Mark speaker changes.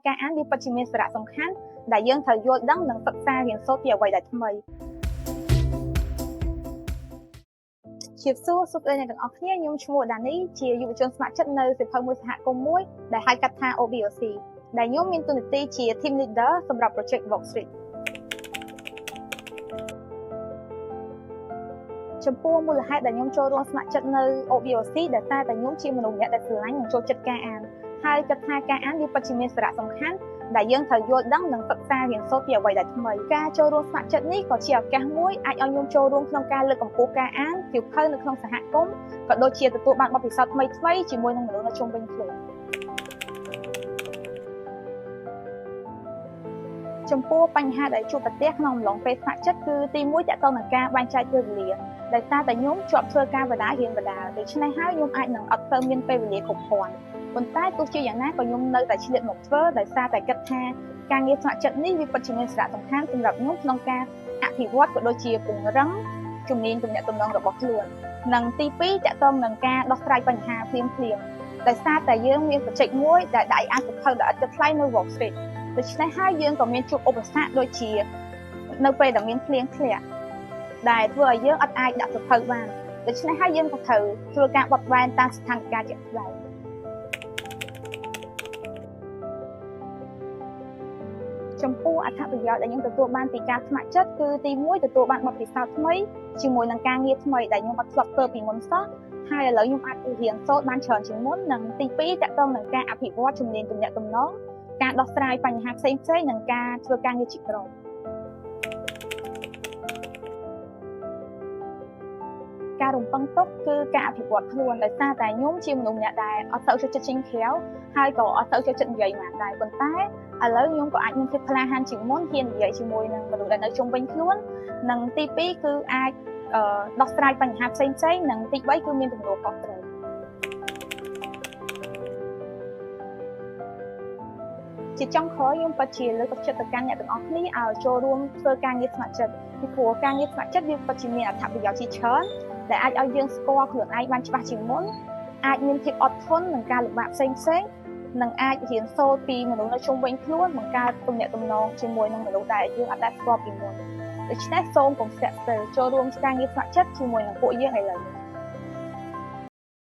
Speaker 1: ការអានវាពិតជាមានសារៈសំខាន់ដែលយើងត្រូវយល់ដឹងនិងសិក្សារៀនសូត្រពីអ្វីដែលថ្មីជាសួរសុខអ្នកទាំងអស់គ្នាខ្ញុំឈ្មោះដានីជាយុវជនស្ម័គ្រចិត្តនៅសិភៅមួយសហគមន៍មួយដែលហៅកាត់ថា OBOC ដែលខ្ញុំមានតួនាទីជា Team Leader សម្រាប់ Project Walk Street ចំពោះមូលហេតុដែលខ្ញុំចូលរួមស្ម័គ្រចិត្តនៅ OBOC ដែលតែខ្ញុំជាមនុស្សម្នាក់ដែលស្រឡាញ់និងចូលចិត្តការអានហើយគិតថាការអានវាពិតជាមានសារៈសំខាន់ដែលយើងត្រូវយល់ដឹងនិងសិក្សារៀនសូត្រពីអ្វីដែលថ្មីការចូលរួមស្ម័គ្រចិត្តនេះក៏ជាឱកាសមួយអាចឲ្យខ្ញុំចូលរួមក្នុងការលើកកម្ពស់ការអានសៀវភៅនៅក្នុងសហគមន៍ក៏ដូចជាទទួលបានបទពិសោធន៍ថ្មីៗជាមួយនឹងមនុស្សនៅជុំវិញខ្លួនចំពោះបញ្ហាដែលជួបប្រទះក្នុងអំឡុងពេលស្ម័គ្រចិត្តគឺទី1ទាក់ទងនឹងការបែងចែកពេលវេលាដោយសារតែខ្ញុំជាប់ធ្វើការបដារៀនបដាដូច្នេះហើយខ្ញុំអាចនឹងអត់ទៅមានពេលវេលាគ្រប់គ្រាន់ប៉ុន្តែទោះជាយ៉ាងណាក៏ខ្ញុំនៅតែឆ្លៀតមកធ្វើដោយសារតែគិតថាការងារស្ម័គ្រចិត្តនេះវាពិតជាមានសារៈសំខាន់សម្រាប់ខ្ញុំក្នុងការអភិវឌ្ឍក៏ដូចជាពង្រឹងជំនាញទំនាក់ទំនងរបស់ខ្លួននិងទី2ទាក់ទងនឹងការដោះស្រាយបញ្ហាភ្លាមៗដោយសារតែយើងមានបច្ចេកមួយដែលដៃអានសៀវភៅដែលឥតគិតថ្លៃនៅ Walk Street ដូច្នេះហើយយើងក៏មានជួបឧបសគ្គដូចជានៅពេលដែលមានភ្លៀងធ្លាក់ដែលធ្វើឲ្យយើងអត់អាចដាក់សៀវភៅបានដូច្នេះហើយយើងក៏ត្រូវធ្វើការបត់បែនតាមស្ថានភាពជាក់ស្ដែងចំពោះអត្ថប្រយោជន៍ដែលខ្ញុំទទួលបានពីការស្ម័គ្រចិត្តគឺទី1ទទួលបានបទពិសោធន៍ថ្មីជាមួយនឹងការងារថ្មីដែលខ្ញុំអត់ធ្លាប់ធ្វើពីមុនសោះហើយឥឡូវខ្ញុំអាចរៀនសូត្របានច្រើនជាងមុននិងទី2ទាក់ទងនឹងការអភិវឌ្ឍជំនាញទំនាក់ទំនងការដោះស្រាយបញ្ហាផ្សេងៗនិងការធ្វើការងារជាក្រុមការរំពឹងទុកគឺការអភិវឌ្ឍខ្លួនដោយសារតែខ្ញុំជាមនុស្សម្នាក់ដែលអត់សូវចូលចិត្តចេញក្រៅហើយក៏អត់សូវចូលចិត្តនិយាយបានដែរប៉ុន្តែឥឡូវខ្ញុំក៏អាចមានភាពក្លាហានជាងមុនហ៊ាននិយាយជាមួយនឹងមនុស្សដែលនៅជុំវិញខ្លួននិងទី2គឺអាចដោះស្រាយបញ្ហាផ្សេងៗនិងទី3គឺមានទំនួលខុសត្រូវជាចុងក្រោយខ្ញុំពិតជាលើកទឹកចិត្តទៅកាន់អ្នកទាំងអស់គ្នាឲ្យចូលរួមធ្វើការងារស្ម័គ្រចិត្តពីព្រោះការងារស្ម័គ្រចិត្តវាពិតជាមានអត្ថប្រយោជន៍ជាច្រើនដែលអាចឲ្យយើងស្គាល់ខ្លួនឯងបានច្បាស់ជាងមុនអាចមានភាពអត់ធន់នឹងការលំបាកផ្សេងៗនិងអាចរៀនសូត្រពីមនុស្សនៅជុំវិញខ្លួនបង្កើតទំនាក់ទំនងជាមួយនឹងមនុស្សដែលយើងអត់ដែលស្គាល់ពីមុនដូច្នេះសូមកុំស្ទាក់ស្ទើរចូលរួមការងារស្ម័គ្រចិត្តជាមួយនឹងពួកយើងឥឡូវនេះ